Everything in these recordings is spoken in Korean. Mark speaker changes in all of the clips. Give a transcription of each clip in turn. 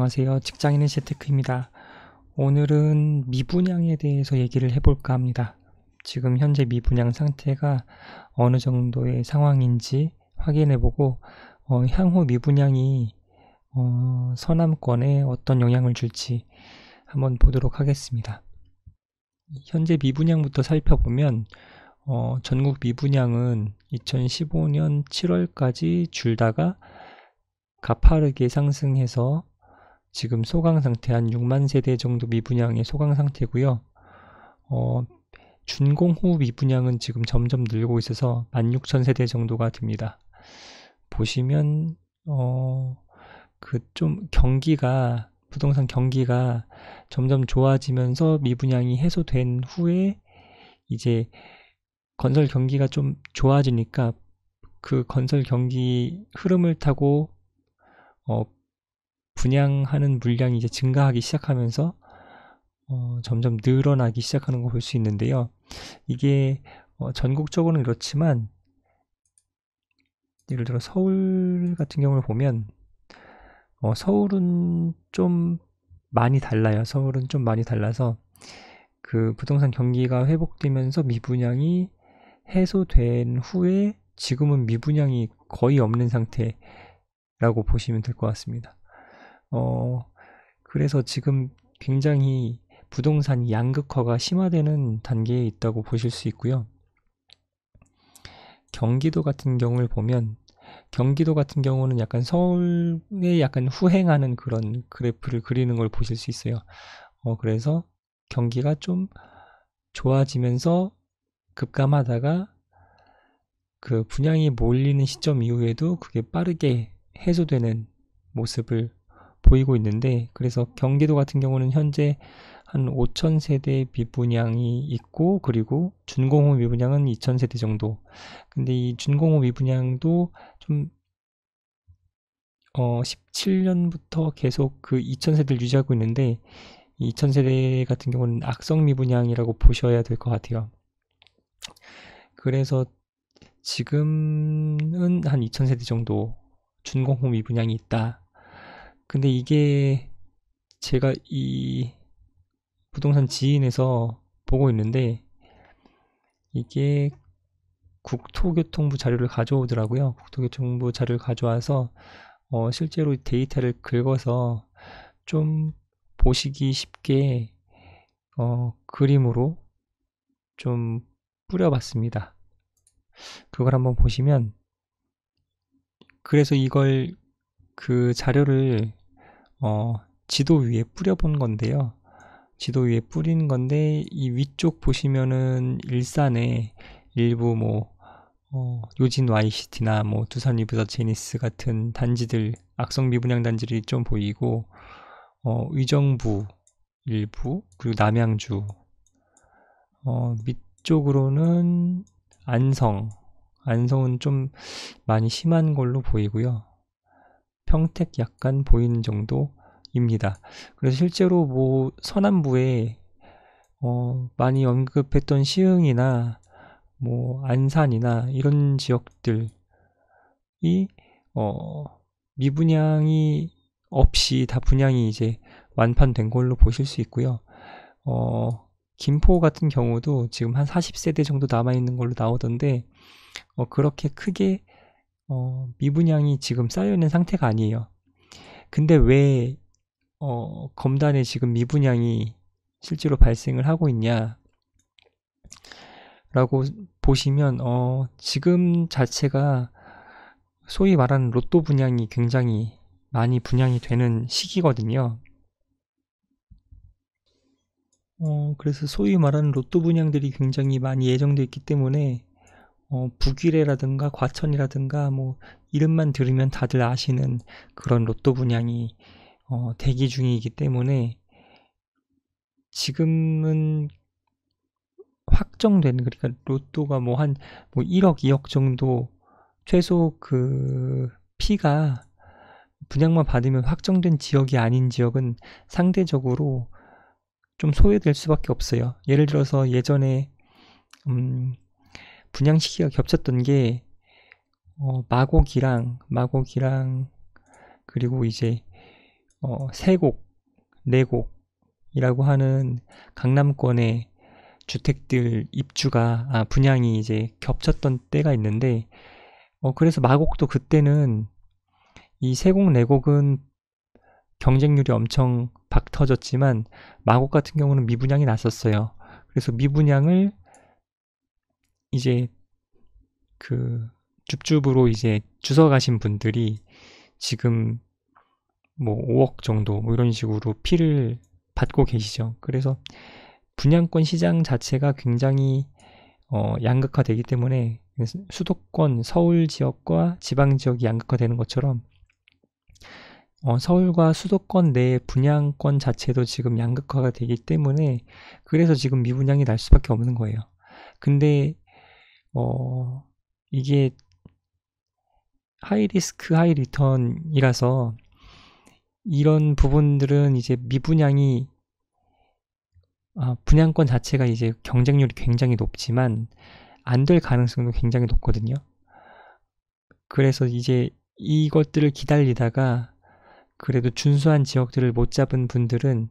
Speaker 1: 안녕하세요. 직장인의 재테크입니다. 오늘은 미분양에 대해서 얘기를 해볼까 합니다. 지금 현재 미분양 상태가 어느 정도의 상황인지 확인해보고 향후 미분양이 서남권에 어떤 영향을 줄지 한번 보도록 하겠습니다. 현재 미분양부터 살펴보면 전국 미분양은 2015년 7월까지 줄다가 가파르게 상승해서 지금 소강 상태 한 6만 세대 정도 미분양의 소강 상태고요. 준공후 미분양은 지금 점점 늘고 있어서 16,000세대 정도가 됩니다. 보시면 좀 경기가 부동산 경기가 점점 좋아지면서 미분양이 해소된 후에 이제 건설 경기가 좀 좋아지니까 그 건설 경기 흐름을 타고 분양하는 물량이 이제 증가하기 시작하면서 점점 늘어나기 시작하는 거 볼 수 있는데요. 이게 전국적으로는 그렇지만 예를 들어 서울 같은 경우를 보면 서울은 좀 많이 달라요. 서울은 좀 많이 달라서 그 부동산 경기가 회복되면서 미분양이 해소된 후에 지금은 미분양이 거의 없는 상태라고 보시면 될 것 같습니다. 그래서 지금 굉장히 부동산 양극화가 심화되는 단계에 있다고 보실 수 있고요. 경기도 같은 경우를 보면 경기도 같은 경우는 약간 서울에 약간 후행하는 그런 그래프를 그리는 걸 보실 수 있어요. 그래서 경기가 좀 좋아지면서 급감하다가 그 분양이 몰리는 시점 이후에도 그게 빠르게 해소되는 모습을 보이고 있는데, 그래서 경기도 같은 경우는 현재 한 5,000세대 미분양이 있고, 그리고 준공후 미분양은 2,000세대 정도. 근데 이 준공후 미분양도 좀 17년부터 계속 그 2,000세대를 유지하고 있는데, 2,000세대 같은 경우는 악성 미분양이라고 보셔야 될 것 같아요. 그래서 지금은 한 2,000세대 정도 준공후 미분양이 있다. 근데 이게 제가 이 부동산 지인에서 보고 있는데 이게 국토교통부 자료를 가져오더라고요. 국토교통부 자료를 가져와서 실제로 데이터를 긁어서 좀 보시기 쉽게 그림으로 좀 뿌려봤습니다. 그걸 한번 보시면, 그래서 이걸 그 자료를 지도 위에 뿌려본 건데요. 지도 위에 뿌린 건데 이 위쪽 보시면은 일산에 일부 요진 YCT나 두산 리브더 제니스 같은 단지들, 악성 미분양 단지들이 좀 보이고, 의정부 일부, 그리고 남양주, 밑쪽으로는 안성은 좀 많이 심한 걸로 보이고요. 평택 약간 보이는 정도입니다. 그래서 실제로 서남부에 많이 언급했던 시흥이나 안산이나 이런 지역들이 미분양이 없이 다 분양이 이제 완판된 걸로 보실 수 있고요. 김포 같은 경우도 지금 한 40세대 정도 남아있는 걸로 나오던데 그렇게 크게 미분양이 지금 쌓여있는 상태가 아니에요. 근데 왜 검단에 지금 미분양이 실제로 발생을 하고 있냐 라고 보시면 지금 자체가 소위 말하는 로또 분양이 굉장히 많이 분양이 되는 시기거든요. 그래서 소위 말하는 로또 분양들이 굉장히 많이 예정되어 있기 때문에 북위례라든가 과천이라든가 이름만 들으면 다들 아시는 그런 로또 분양이 대기 중이기 때문에 지금은 확정된, 그러니까 로또가 한 1억, 2억 정도 최소 그 피가 분양만 받으면 확정된 지역이 아닌 지역은 상대적으로 좀 소외될 수밖에 없어요. 예를 들어서 예전에 분양 시기가 겹쳤던 게 마곡이랑 그리고 이제 세곡, 네곡이라고 하는 강남권의 주택들 입주가 분양이 이제 겹쳤던 때가 있는데 그래서 마곡도 그때는 이 세곡, 네곡은 경쟁률이 엄청 박 터졌지만 마곡 같은 경우는 미분양이 났었어요. 그래서 미분양을 이제 그 줍줍으로 이제 주워 가신 분들이 지금 뭐 5억 정도 뭐 이런 식으로 피를 받고 계시죠. 그래서 분양권 시장 자체가 굉장히 양극화되기 때문에 수도권 서울 지역과 지방 지역이 양극화되는 것처럼 서울과 수도권 내 분양권 자체도 지금 양극화가 되기 때문에 그래서 지금 미분양이 날 수밖에 없는 거예요. 근데 이게 하이 리스크 하이 리턴이라서 이런 부분들은 이제 미분양이 분양권 자체가 이제 경쟁률이 굉장히 높지만 안 될 가능성도 굉장히 높거든요. 그래서 이제 이것들을 기다리다가 그래도 준수한 지역들을 못 잡은 분들은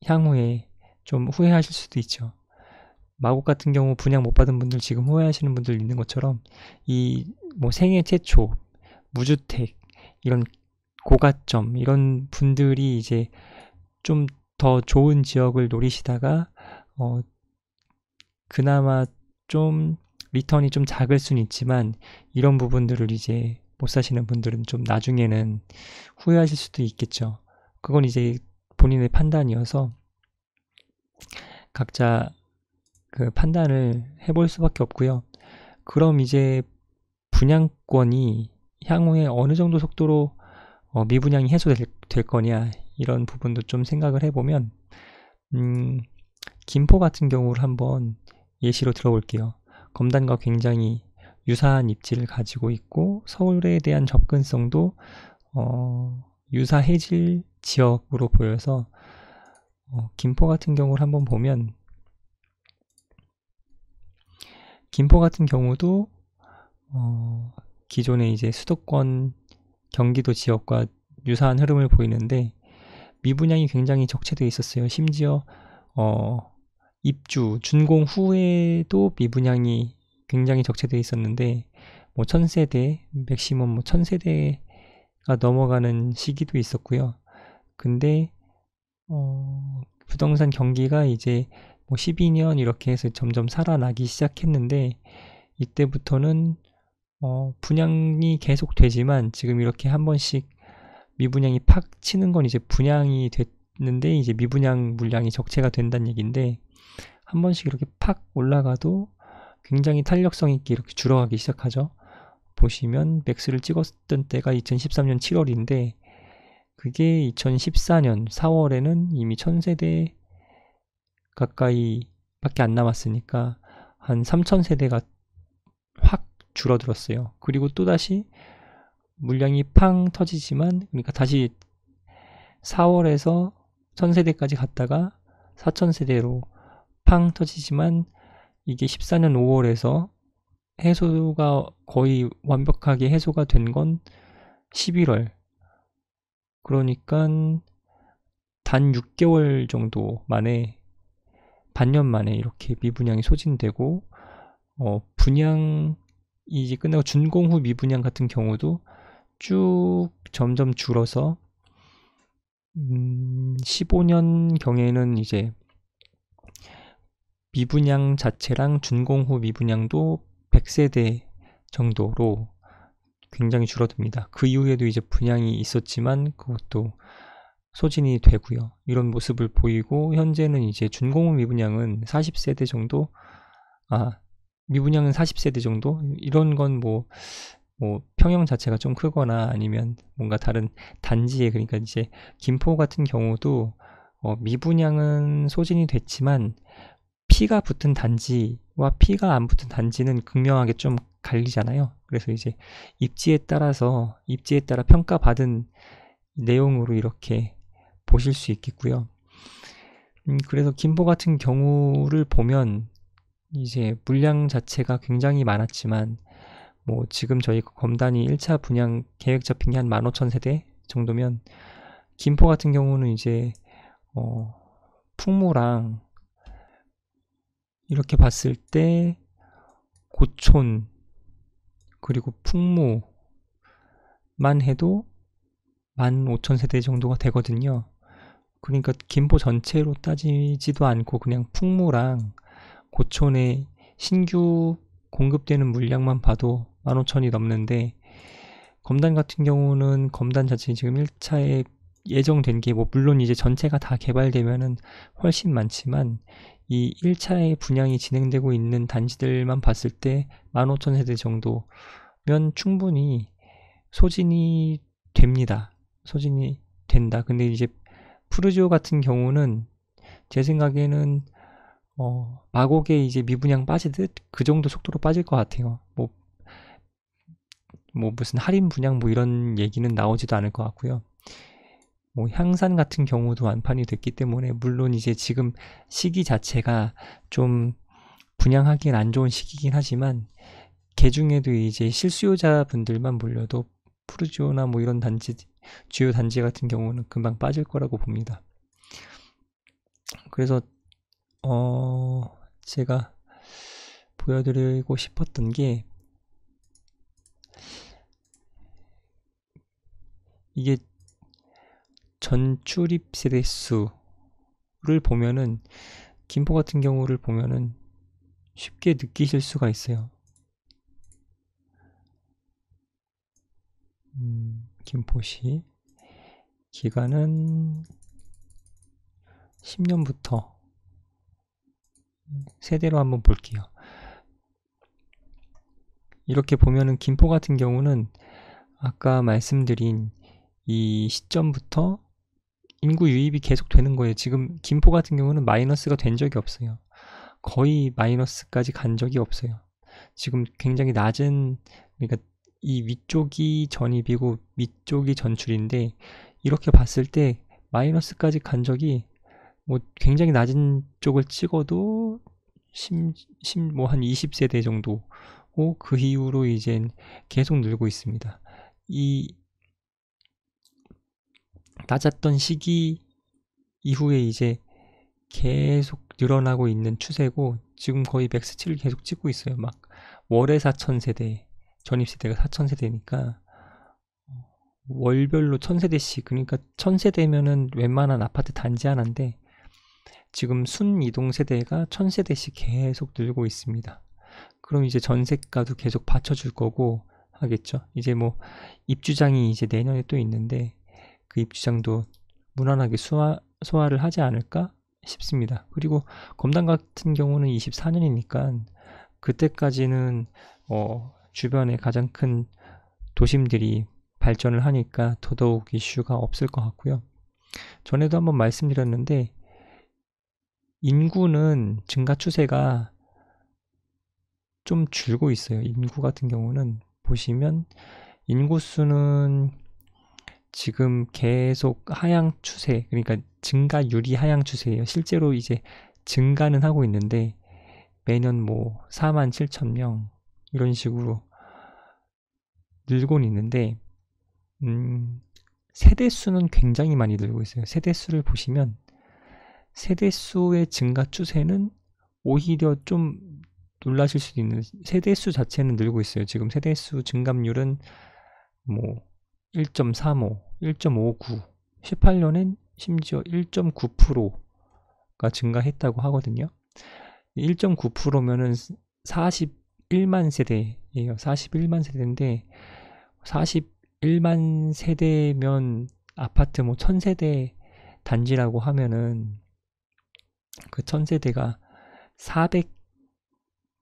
Speaker 1: 향후에 좀 후회하실 수도 있죠. 마곡 같은 경우 분양 못 받은 분들 지금 후회하시는 분들 있는 것처럼 이 뭐 생애 최초 무주택 이런 고가점 이런 분들이 이제 좀 더 좋은 지역을 노리시다가 그나마 좀 리턴이 좀 작을 수는 있지만 이런 부분들을 이제 못 사시는 분들은 좀 나중에는 후회하실 수도 있겠죠. 그건 이제 본인의 판단이어서 각자 그 판단을 해볼 수밖에 없고요. 그럼 이제 분양권이 향후에 어느 정도 속도로 미분양이 해소될 거냐 이런 부분도 좀 생각을 해보면 김포 같은 경우를 한번 예시로 들어볼게요. 검단과 굉장히 유사한 입지를 가지고 있고 서울에 대한 접근성도 유사해질 지역으로 보여서 김포 같은 경우를 한번 보면 김포 같은 경우도 기존의 이제 수도권 경기도 지역과 유사한 흐름을 보이는데 미분양이 굉장히 적체되어 있었어요. 심지어 입주 준공 후에도 미분양이 굉장히 적체되어 있었는데 뭐 1000세대 맥시멈 뭐 1000세대가 넘어가는 시기도 있었고요. 근데 부동산 경기가 이제 뭐 12년 이렇게 해서 점점 살아나기 시작했는데 이때부터는 분양이 계속 되지만 지금 이렇게 한 번씩 미분양이 팍 치는 건 이제 분양이 됐는데 이제 미분양 물량이 적체가 된다는 얘기인데 한 번씩 이렇게 팍 올라가도 굉장히 탄력성 있게 이렇게 줄어가기 시작하죠. 보시면 맥스를 찍었던 때가 2013년 7월인데 그게 2014년 4월에는 이미 1000세대 가까이 밖에 안 남았으니까 한 3000세대가 확 줄어들었어요. 그리고 또다시 물량이 팡 터지지만 그러니까 다시 4월에서 1000세대까지 갔다가 4000세대로 팡 터지지만 이게 14년 5월에서 해소가 거의 완벽하게 해소가 된 건 11월. 그러니까 단 6개월 정도 만에 반년 만에 이렇게 미분양이 소진되고 분양이 이제 끝나고 준공 후 미분양 같은 경우도 쭉 점점 줄어서 15년 경에는 이제 미분양 자체랑 준공 후 미분양도 100세대 정도로 굉장히 줄어듭니다. 그 이후에도 이제 분양이 있었지만 그것도 소진이 되고요. 이런 모습을 보이고 현재는 이제 준공 후 미분양은 40세대 정도 미분양은 40세대 정도 이런 건 뭐 평형 자체가 좀 크거나 아니면 뭔가 다른 단지에 그러니까 이제 김포 같은 경우도 미분양은 소진이 됐지만 피가 붙은 단지와 피가 안 붙은 단지는 극명하게 좀 갈리잖아요. 그래서 이제 입지에 따라 평가받은 내용으로 이렇게 보실 수 있겠고요. 그래서 김포 같은 경우를 보면 이제 물량 자체가 굉장히 많았지만 뭐 지금 저희 검단이 1차 분양 계획 잡힌 게 한 15,000세대 정도면 김포 같은 경우는 이제 풍무랑 이렇게 봤을 때 고촌 그리고 풍무만 해도 15,000세대 정도가 되거든요. 그러니까 김포 전체로 따지지도 않고 그냥 풍무랑 고촌에 신규 공급되는 물량만 봐도 15,000이 넘는데, 검단 같은 경우는 검단 자체 지금 1차에 예정된 게 물론 이제 전체가 다 개발되면은 훨씬 많지만 이 1차에 분양이 진행되고 있는 단지들만 봤을 때 15,000세대 정도면 충분히 소진이 됩니다. 소진이 된다. 근데 이제 푸르지오 같은 경우는 제 생각에는 마곡에 이제 미분양 빠지듯 그 정도 속도로 빠질 것 같아요. 뭐 무슨 할인 분양 뭐 이런 얘기는 나오지도 않을 것 같고요. 뭐 향산 같은 경우도 완판이 됐기 때문에 물론 이제 지금 시기 자체가 좀 분양하기엔 안 좋은 시기긴 하지만 개중에도 이제 실수요자분들만 몰려도 푸르지오나 뭐 이런 단지 주요 단지 같은 경우는 금방 빠질 거라고 봅니다. 그래서 제가 보여드리고 싶었던 게 이게 전출입 세대수를 보면은 김포 같은 경우를 보면은 쉽게 느끼실 수가 있어요. 김포시 기간은 10년부터 세대로 한번 볼게요. 이렇게 보면은 김포 같은 경우는 아까 말씀드린 이 시점부터 인구 유입이 계속 되는 거예요. 지금 김포 같은 경우는 마이너스가 된 적이 없어요. 거의 마이너스까지 간 적이 없어요. 지금 굉장히 낮은, 그러니까 이 위쪽이 전입이고 위쪽이 전출인데 이렇게 봤을 때 마이너스까지 간 적이 뭐 굉장히 낮은 쪽을 찍어도 뭐 한 20세대 정도고 그 이후로 이젠 계속 늘고 있습니다. 이 낮았던 시기 이후에 이제 계속 늘어나고 있는 추세고 지금 거의 맥스치를 계속 찍고 있어요. 막 월에 4,000세대, 전입세대가 4,000세대니까 월별로 1,000세대씩, 그러니까 1,000세대면은 웬만한 아파트 단지 하나인데 지금 순이동 세대가 1,000세대씩 계속 늘고 있습니다. 그럼 이제 전세가도 계속 받쳐줄 거고 하겠죠. 이제 뭐 입주장이 이제 내년에 또 있는데 그 입주장도 무난하게 소화를 하지 않을까 싶습니다. 그리고 검단 같은 경우는 24년이니까 그때까지는 주변에 가장 큰 도심들이 발전을 하니까 더더욱 이슈가 없을 것 같고요. 전에도 한번 말씀드렸는데 인구는 증가 추세가 좀 줄고 있어요. 인구 같은 경우는 보시면 인구수는 지금 계속 하향 추세, 그러니까 증가율이 하향 추세예요. 실제로 이제 증가는 하고 있는데 매년 뭐 47,000명 이런 식으로 늘고는 있는데 세대수는 굉장히 많이 늘고 있어요. 세대수를 보시면 세대수의 증가 추세는 오히려 좀 놀라실 수도 있는, 세대수 자체는 늘고 있어요. 지금 세대수 증감률은 뭐 1.35, 1.59, 18년엔 심지어 1.9%가 증가했다고 하거든요. 1.9%면은 41만 세대예요. 41만 세대인데 41만 세대면 아파트 뭐 1000세대 단지라고 하면은 그 1000세대가 400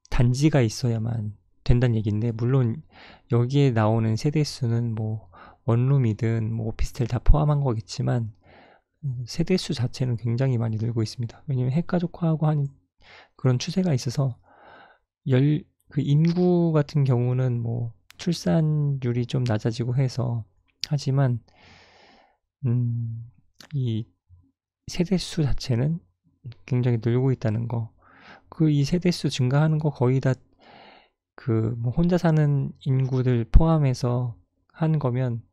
Speaker 1: 단지가 있어야만 된다는 얘기인데, 물론 여기에 나오는 세대수는 뭐 원룸이든 뭐 오피스텔 다 포함한 거겠지만 세대수 자체는 굉장히 많이 늘고 있습니다. 왜냐면 핵가족화하고 하는 그런 추세가 있어서 그 인구 같은 경우는 뭐 출산율이 좀 낮아지고 해서 하지만 이 세대수 자체는 굉장히 늘고 있다는 거. 그 이 세대수 증가하는 거 거의 다 그 뭐 혼자 사는 인구들 포함해서 한 거면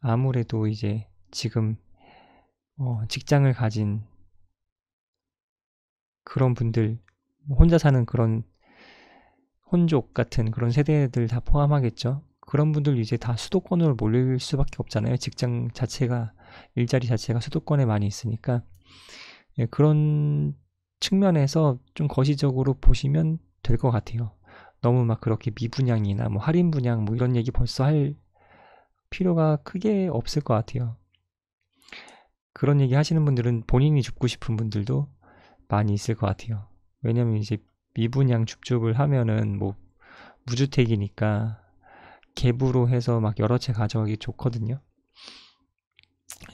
Speaker 1: 아무래도 이제 지금 직장을 가진 그런 분들, 혼자 사는 그런 혼족 같은 그런 세대들 다 포함하겠죠. 그런 분들 이제 다 수도권으로 몰릴 수밖에 없잖아요. 직장 자체가, 일자리 자체가 수도권에 많이 있으니까. 예, 그런 측면에서 좀 거시적으로 보시면 될 것 같아요. 너무 막 그렇게 미분양이나 뭐 할인 분양 뭐 이런 얘기 벌써 할 필요가 크게 없을 것 같아요. 그런 얘기 하시는 분들은 본인이 줍고 싶은 분들도 많이 있을 것 같아요. 왜냐면 이제 미분양 줍줍을 하면은 뭐 무주택이니까 갭으로 해서 막 여러 채 가져가기 좋거든요.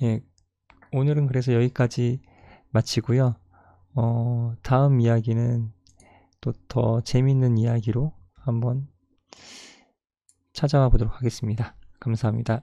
Speaker 1: 예, 오늘은 그래서 여기까지 마치고요. 다음 이야기는 또 더 재밌는 이야기로 한번 찾아와 보도록 하겠습니다. 감사합니다.